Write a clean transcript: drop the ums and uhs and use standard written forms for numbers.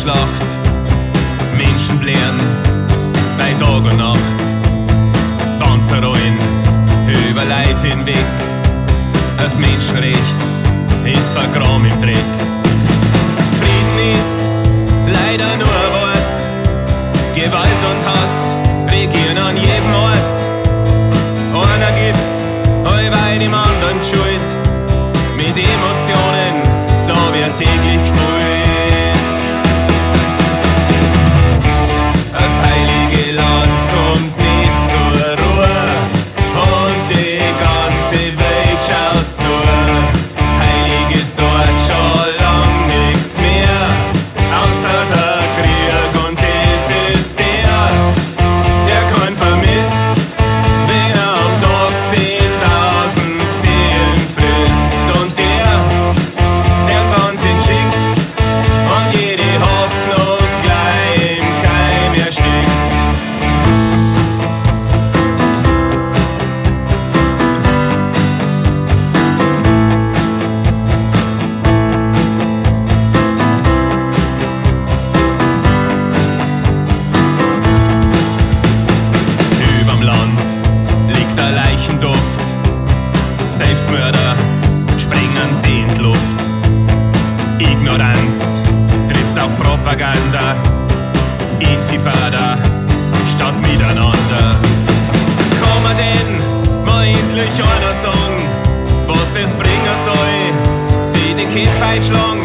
Schlacht. Menschen blären bei Tag und Nacht. Panzer rollen über Leid hinweg. Das Menschenrecht ist vergraben im Dreck. Frieden ist leider nur ein Wort. Gewalt und Hass regieren an jedem Ort. Einer gibt allweil dem anderen die Schuld. Mit Emotionen, da wird täglich gespielt. Das heilige Land kommt nicht zur Ruhe und die ganze Welt schaut zu. Heilig ist dort schon lang nichts mehr, außer der Krieg, und das ist der kein vermisst, wenn er am Tag 10.000 Seelen frisst, und der Wahnsinn schickt und jede Hoffnung gleich im Keim erstickt. Überm Land liegt der Leichenduft. Selbstmörder sprengen sie in die Luft. Ignoranz trifft auf Propaganda. Intifada statt Miteinander. Kann man denn mal endlich einer sagen, was das bringen soll? Sie die Kämpfe einschlagen